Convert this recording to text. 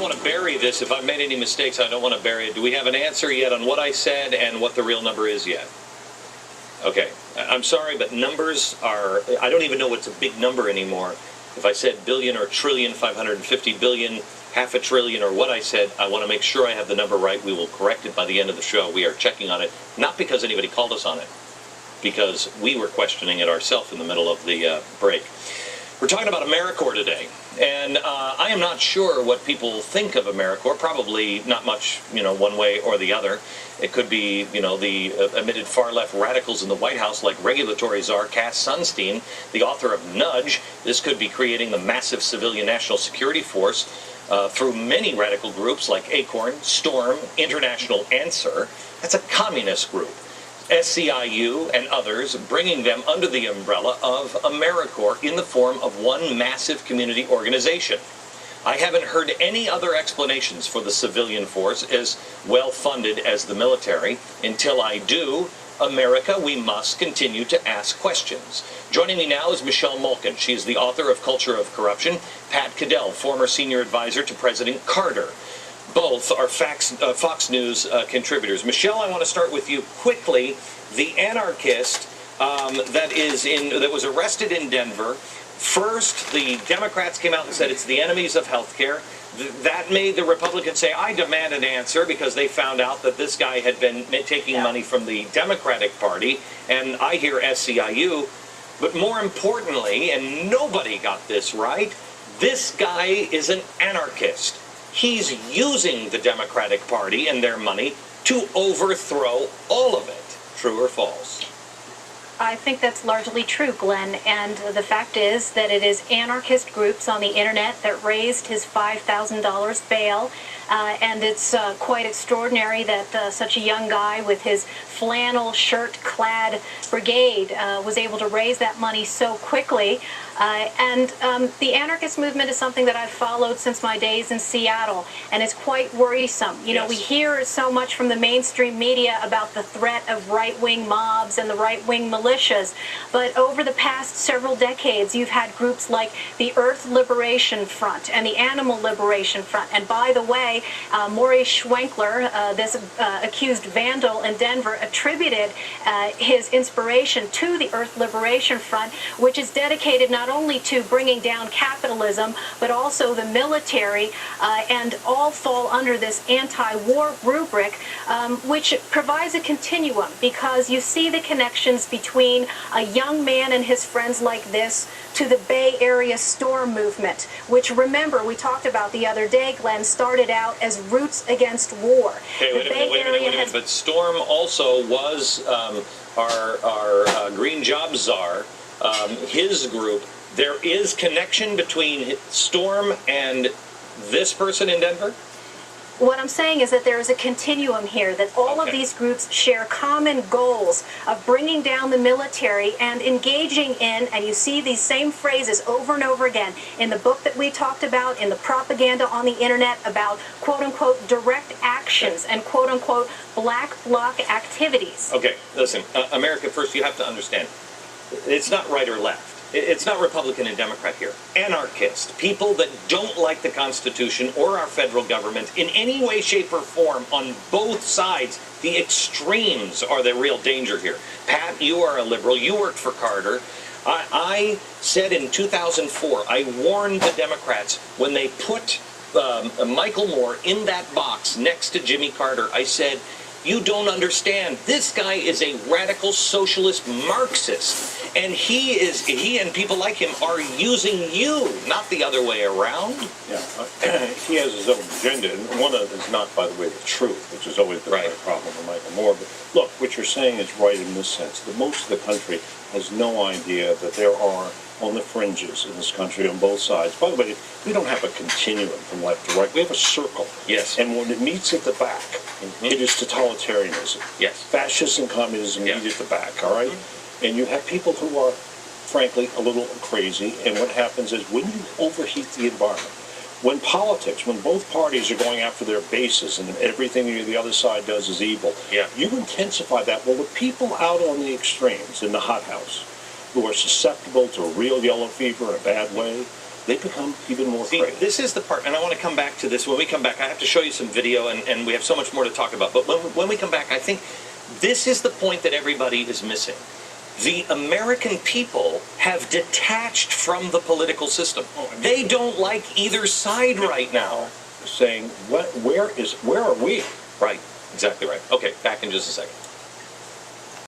want to bury this. If I've made any mistakes, I don't want to bury it. Do we have an answer yet on what I said and what the real number is yet? Okay. I'm sorry, but numbers are... I don't even know what's a big number anymore. If I said billion or trillion, 550 billion, half a trillion, or what I said, I want to make sure I have the number right. We will correct it by the end of the show. We are checking on it, not because anybody called us on it, because we were questioning it ourselves in the middle of the break. We're talking about AmeriCorps today, and I am not sure what people think of AmeriCorps. Probably not much, one way or the other. It could be, the admitted far-left radicals in the White House, like regulatory czar Cass Sunstein, the author of Nudge. This could be creating the massive civilian national security force through many radical groups like Acorn, Storm, International Answer. That's a communist group. SCIU and others, bringing them under the umbrella of AmeriCorps in the form of one massive community organization. I haven't heard any other explanations for the civilian force as well funded as the military. Until I do, America, we must continue to ask questions. Joining me now is Michelle Malkin. She is the author of Culture of Corruption. Pat Caddell, former senior advisor to President Carter. Both are Fox News contributors. Michelle, I want to start with you quickly. The anarchist that was arrested in Denver. First, the Democrats came out and said it's the enemies of health care. That made the Republicans say, I demand an answer, because they found out that this guy had been taking money from the Democratic Party. And I hear SCIU. But more importantly, and nobody got this right, this guy is an anarchist. He's using the Democratic Party and their money to overthrow all of it. True or false? I think that's largely true, Glenn, and the fact is that it is anarchist groups on the internet that raised his $5,000 bail, and it's quite extraordinary that such a young guy with his flannel shirt-clad brigade was able to raise that money so quickly. The anarchist movement is something that I've followed since my days in Seattle, and it's quite worrisome. Yes. We hear so much from the mainstream media about the threat of right-wing mobs and the right-wing militias, but over the past several decades, you've had groups like the Earth Liberation Front and the Animal Liberation Front. And by the way, Maurice Schwenkler, this accused vandal in Denver, attributed his inspiration to the Earth Liberation Front, which is dedicated not only to bringing down capitalism, but also the military, and all fall under this anti-war rubric, which provides a continuum, because you see the connections between a young man and his friends like this to the Bay Area Storm movement, which, remember, we talked about the other day, Glenn, started out as Roots Against War. Okay, wait a minute. But Storm also was our Green Job Czar, his group. There is connection between Storm and this person in Denver? What I'm saying is that there is a continuum here, that all of these groups share common goals of bringing down the military and engaging in, and you see these same phrases over and over again in the book that we talked about, in the propaganda on the internet about quote-unquote direct actions and quote-unquote black bloc activities. Okay, listen, America First, you have to understand, it's not right or left. It's not Republican and Democrat here. Anarchist, people that don't like the Constitution or our federal government in any way, shape, or form on both sides. The extremes are the real danger here. Pat, you are a liberal. You worked for Carter. I said in 2004, I warned the Democrats when they put Michael Moore in that box next to Jimmy Carter. I said, you don't understand. This guy is a radical socialist Marxist. And he and people like him are using you, not the other way around. Yeah, he has his own agenda, and one of it is not, by the way, the truth, which has always been a problem with Michael Moore. But look, what you're saying is right in this sense, that most of the country has no idea that there are, on the fringes in this country, on both sides. By the way, we don't have a continuum from left to right. We have a circle. Yes. And when it meets at the back, it is totalitarianism. Yes. Fascism and communism meet at the back, all right? And you have people who are, frankly, a little crazy. And what happens is when you overheat the environment, when politics, when both parties are going after their bases and everything the other side does is evil, you intensify that. Well, the people out on the extremes in the hothouse who are susceptible to real yellow fever in a bad way, they become even more See, afraid. this is the part, and I want to come back to this. When we come back, I have to show you some video, and we have so much more to talk about. But when we come back, I think this is the point that everybody is missing. The American people have detached from the political system. They don't like either side right now. Saying, where are we? Right, exactly right. Okay, back in just a second.